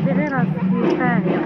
ديري راسك فاهية.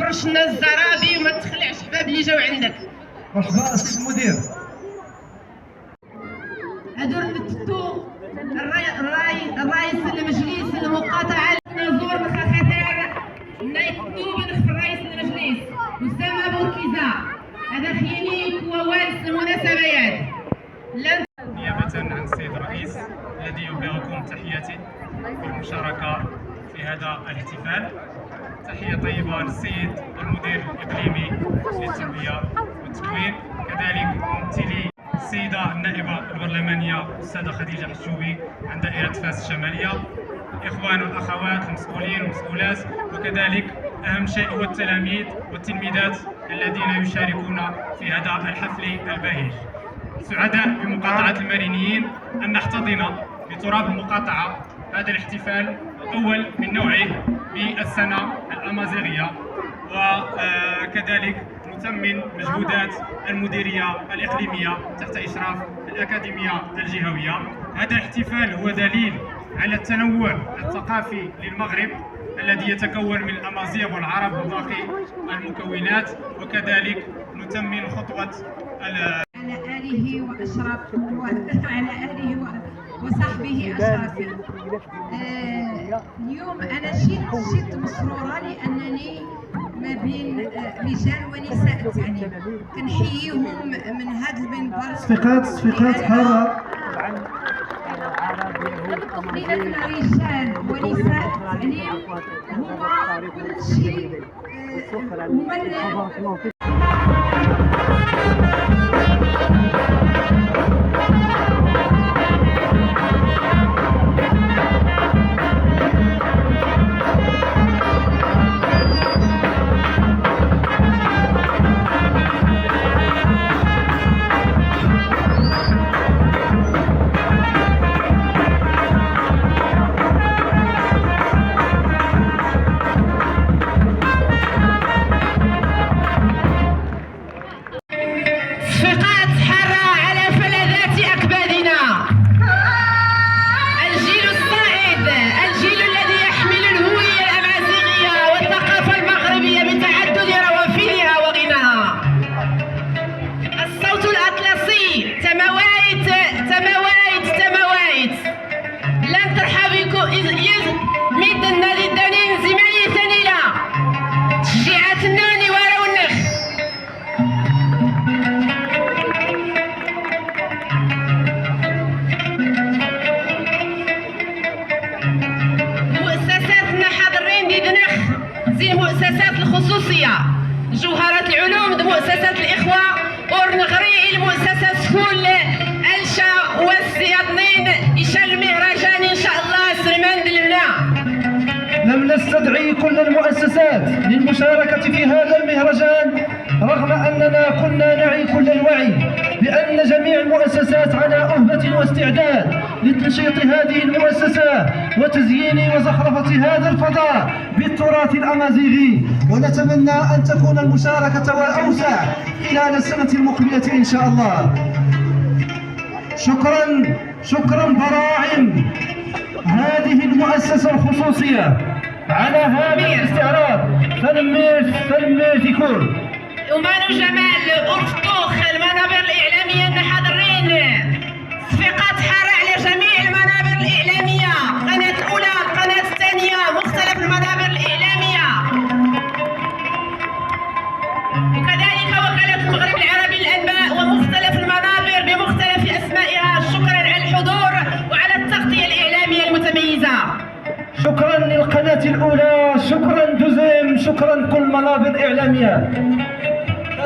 تفرش لنا الزرابي وما تخلعش الشباب اللي جاو عندك. مرحبا السيد المدير. هادو نمتو الرئيس المجلس المقاطعة نزور مخاخدار نايتنو بنخف رئيس المجلس أسامة بوكيزة. هذا خينيك ووالس المناسبات. نيابة عن السيد الرئيس الذي يبلغكم تحياتي بالمشاركة في هذا الاحتفال. تحية طيبة للسيد المدير الإقليمي للتربية والتكوين، كذلك ممثلي السيدة النائبة البرلمانية الأستاذة خديجة حشوبي عن دائرة فاس الشمالية، الإخوان والأخوات المسؤولين والمسؤولات، وكذلك أهم شيء هو التلاميذ والتلميذات الذين يشاركون في هذا الحفل الباهج. سعداء بمقاطعة المارينيين أن نحتضن بتراب المقاطعة هذا الاحتفال الأول من نوعه بالسنة الأمازيغية، وكذلك نثمن مجهودات المديرية الإقليمية تحت إشراف الأكاديمية الجهوية. هذا الاحتفال هو دليل على التنوع الثقافي للمغرب الذي يتكون من الأمازيغ والعرب وباقي المكونات، وكذلك نثمن خطوة على آله وأشرف وعلى آله وصحبه أشرف. اليوم أنا جيت مسرورة لأنني ما بين رجال ونساء التعليم، كنحييهم من هذا المنبر. صفقات حارة لأن رجال ونساء التعليم هما كل شيء، هما زي المؤسسات الخصوصية، جوهرات العلوم مؤسسات الإخوة ورنغري المؤسسات كل ألشا والسياطنين إشان المهرجان إن شاء الله سلمان دلنا. لم نستدعي كل المؤسسات للمشاركة في هذا المهرجان رغم أننا كنا نعي كل الوعي بأن جميع المؤسسات على أهبة واستعداد لتنشيط هذه المؤسسة وتزيين وزخرفة هذا الفضاء بالتراث الأمازيغي، ونتمنى أن تكون المشاركة أوسع خلال السنة المقبلة إن شاء الله. شكرا براعم هذه المؤسسة الخصوصية على هذا الاستعراض. فلمير يكون ومانو جمال أرفتوخ المنابر الإعلامية أن حاضرين صفقات حارة على جميع المنابر الإعلامية، القناة الأولى القناة الثانية مختلف المنابر الإعلامية، وكذلك وكالة المغرب العربي للأنباء ومختلف المنابر بمختلف أسمائها. شكرا على الحضور وعلى التغطية الإعلامية المتميزة. شكرا للقناة الأولى، شكرا دوزيم، شكرا كل منابر إعلامية.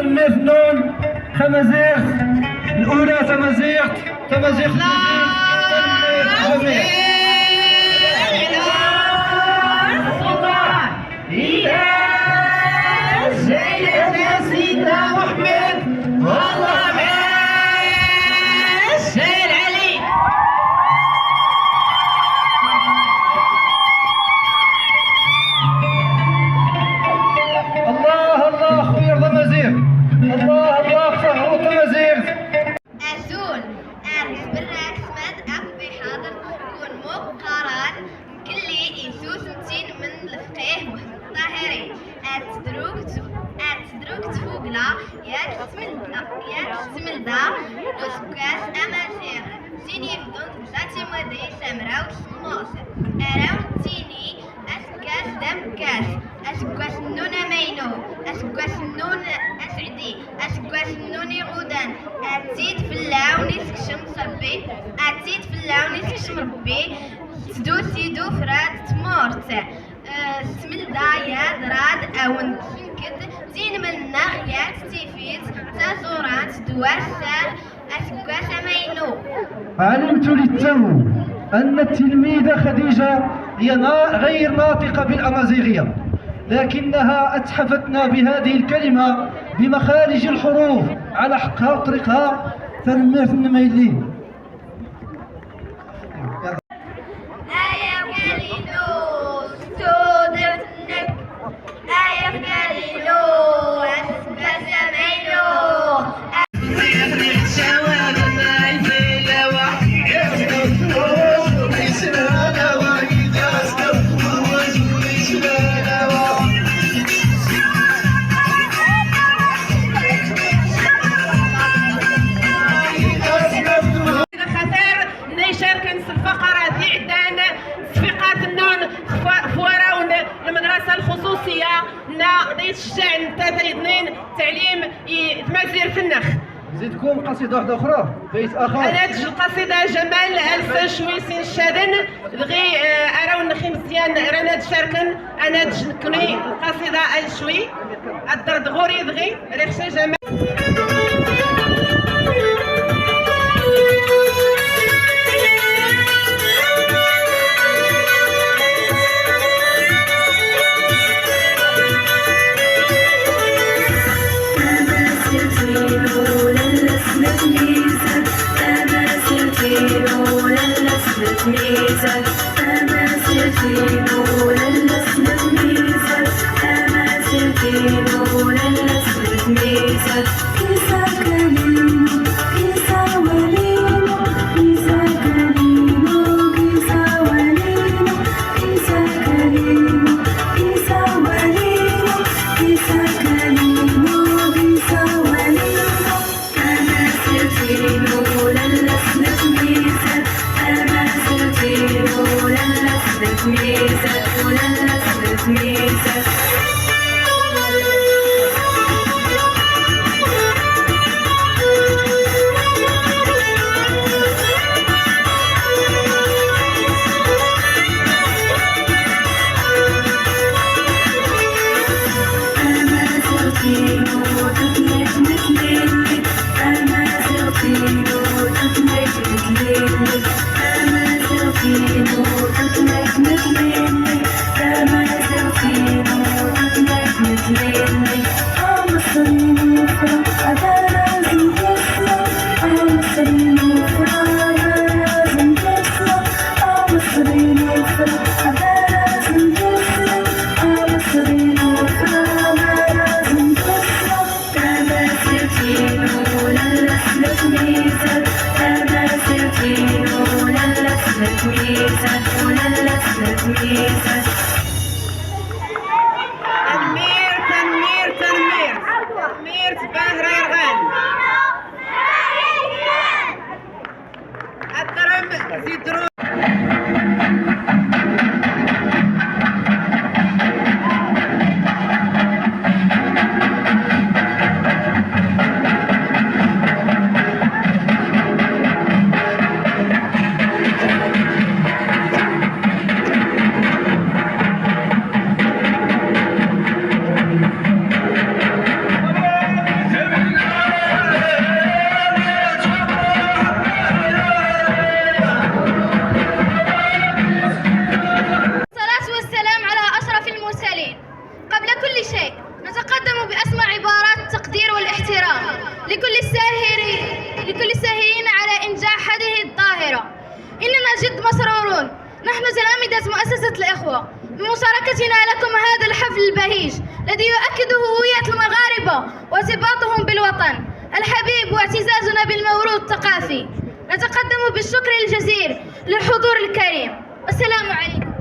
المثنون تمازيغ الأولى، تمازيغ جميع. سيدنا محمد والله سهل علي. الله خويا تمازيغ، الله فهو تمازيغ. أزول أرز بالراكس ماد أقضي حاضر كون مو قرار كلي إيسوس متين من الفقيه الطاهري أتدرك تفوقلا ياك تملدا وسكاس أمازيغ تيني بدون تبداتي مودي سمرا وتسموس أراو تيني أسكاس دمكاس أسكاس النون مينو أسكاس النون أسعدي أسكاس النون غودان أتيت في اللون يسكشم صربي أتيت في اللون يسكشم ربي تدو فراد تمورت سملدا يا دراد أون كنكد زين من نغيات تيفيت تازورات دواسة أسكاس مينو. علمت للتو أن التلميذة خديجة هي غير ناطقة بالأمازيغية، لكنها أتحفتنا بهذه الكلمة بمخارج الحروف على حقها وطريقها. فنمير فنميلي الشعن تاثري اثنين تعليم تمازير في النخ. زيدكم قصيدة واحدة أخرى بيت آخر. أنا تجي القصيدة جمال ألف شوي سين شادن دغي أراو نخي مزيان رانا تشاركن. أنا تجي نكوني القصيدة الشوي الدرد غوري دغي ريخشي جمال. تنمير تباه ريرغان الدرم زيدرو. لكل الساهرين على إنجاح هذه الظاهرة. إننا جد مسرورون نحن تلامذة مؤسسة الإخوة بمشاركتنا لكم هذا الحفل البهيج الذي يؤكد هوية المغاربة وارتباطهم بالوطن الحبيب واعتزازنا بالموروث الثقافي. نتقدم بالشكر الجزيل للحضور الكريم. السلام عليكم.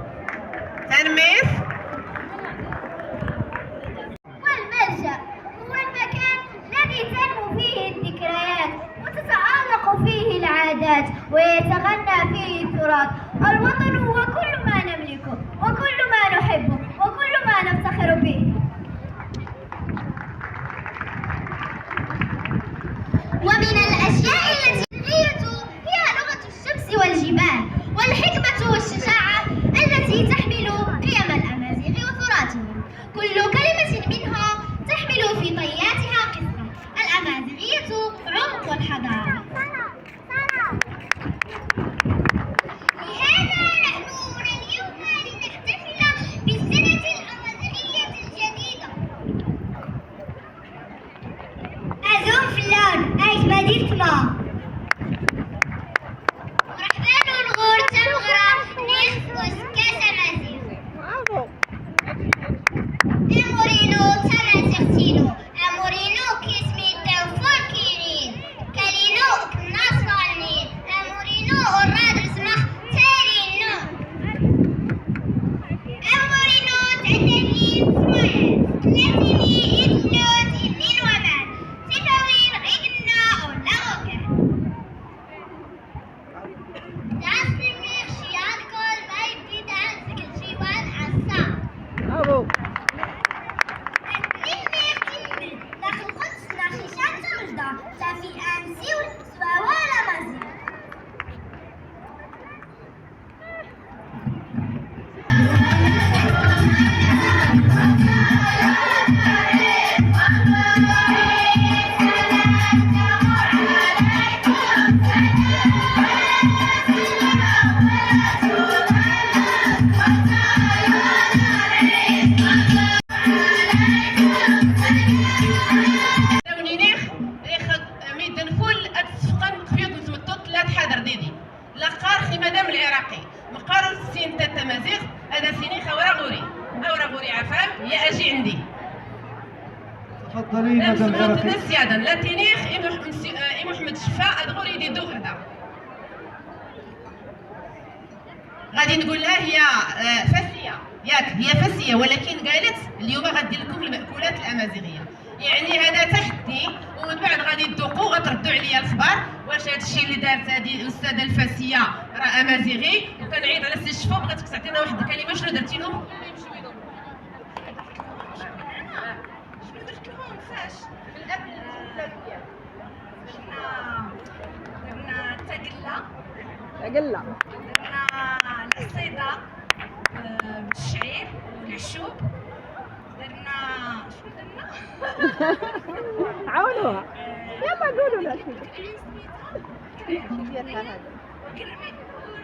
تنمير اللهجات ويتغنى فيه التراث. الوطن هو كل ما نملكه وكل ما نحبه وكل ما نفتخر به. ومن الأشياء التي هي لغة الشمس والجبال والحكمة والشجاعة التي تحمل قيم الأمازيغ وتراثهم. كل كلمة منها تحمل في طياتها قصة. الأمازيغية عمق الحضارة. لهذا نحن هنا اليوم لنحتفل بالسنة الأمازيغية الجديدة. أزوم فلان أيش بديت ما رحبان الغور تمغرى نخفوس كاس أمازيغ. أمورينو تمازيغتينو أمورينو كيسمي تنفور كيرين كالينو كناس غالنين أمورينو الراد رسمخ تارينو أمورينو تعتنين سمعات نتني إدلوت إدلين ومان تفاوين غيقنا أولاغوكا تاسمير شيان كل ما يبيد عن سكل شيوان عصا تفضلي مدام عراقي. السيادة لا تنيخ محمد شفاء أدغوري دي دو غدا غادي نقول لها هي فاسية ياك هي فاسية ولكن قالت اليوم غادي لكم المأكولات الأمازيغية. يعني هذا تحدي ومن بعد غادي تذوقوا غتردوا عليا الخبر واش هذا الشيء اللي دارت هذه الأستاذة الفاسية راه أمازيغي. وكنعيط على السي شفاء بغيتك تعطينا واحد الكلمة شنو درتي لهم؟ درنا تقلة أقلة درنا العصيدة بالشعير والعشوب. درنا شنو درنا؟ عاونوها يلا قولوا لها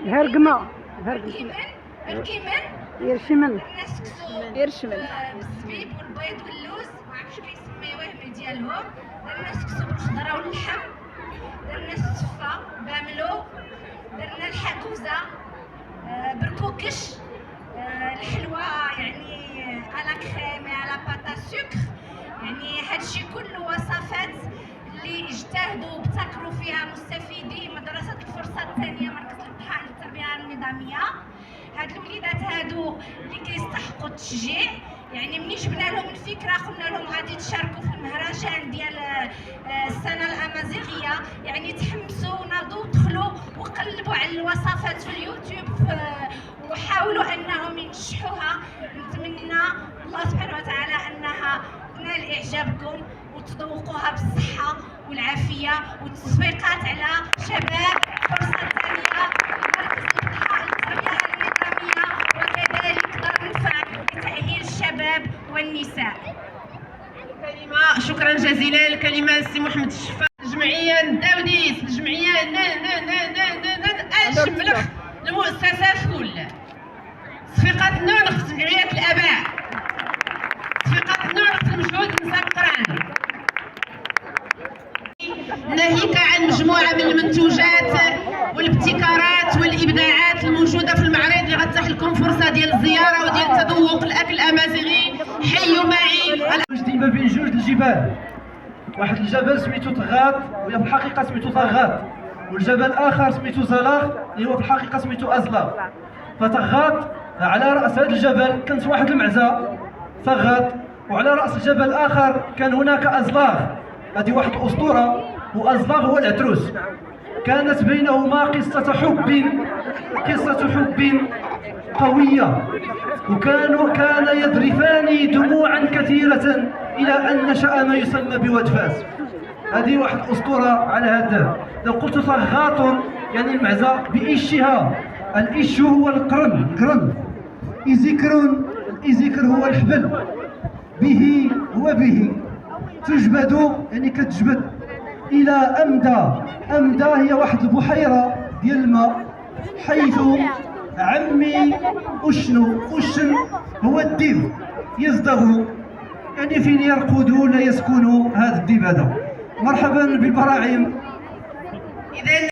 الهرقمة الكيمن يرشمن يرشمن بالزبيب والبيض واللوز ما عرفتش كيسميوه من ديالهم. درنا سكسو بالخضره واللحم. درنا السفه باملو. درنا الحكوزه بركوكش. الحلوى يعني على كريم على باتا سكر. يعني هادشي كله وصفات اللي اجتهدوا وابتكروا فيها مستفيدي مدرسه الفرصه الثانيه مركز الامتحان للتربيه النظاميه. هاد الوليدات هادو اللي كيستحقوا التشجيع. يعني ملي جبنا لهم الفكره قلنا لهم غادي تشاركوا في المهرجان ديال السنه الامازيغيه. يعني تحمسوا وناضوا دخلوا وقلبوا على الوصفات في اليوتيوب وحاولوا انهم ينجحوها. نتمنى الله سبحانه وتعالى انها تنال اعجابكم وتذوقوها بالصحه والعافيه والتصفيقات على شباب فرصه ثانيه مركز الامتحان للتربيه النظاميه وكذلك دار النفع لتاهيل الشباب والنساء. شكرا جزيلا. الكلمة السي محمد الشفاء. الجمعية الداوديس الجمعية شملخ المؤسسات كلها صفقة النونخ جمعية الآباء صفقة النونخ المجهود مسكران ناهيك عن مجموعة من المنتوجات والابتكارات والإبداعات الموجودة في المعرض اللي غتتيح لكم فرصة ديال الزيارة وديال تذوق الأكل الأمازيغي. حيوا معي. ديما بين جوج الجبال. واحد الجبل سميتو طغاط وهي في الحقيقة سميتو طغاط. والجبل الآخر سميتو زلاغ اللي هو في الحقيقة سميتو أزلاغ. فطغاط على رأس هذا الجبل كانت واحد المعزة طغاط وعلى رأس الجبل الآخر كان هناك أزلاغ. هذه واحد الأسطورة وأزلاغ هو العتروس. كانت بينهما قصة حب قوية، كان يذرفان دموعا كثيرة إلى أن نشأ ما يسمى بوادفاس. هذه واحد الأسطورة على هذا. لو قلت صغاط يعني المعزة بإشها، الإش هو القرن، إزكر هو الحبل، به هو به، تجبد يعني كتجبد، إلى أمدى هي واحد البحيرة ديال الماء، حيث عمي أشن هو الدب يزدغ، يعني فين يرقد ولا يسكن هذا الدب هذا. مرحبا بالبراعم. إذا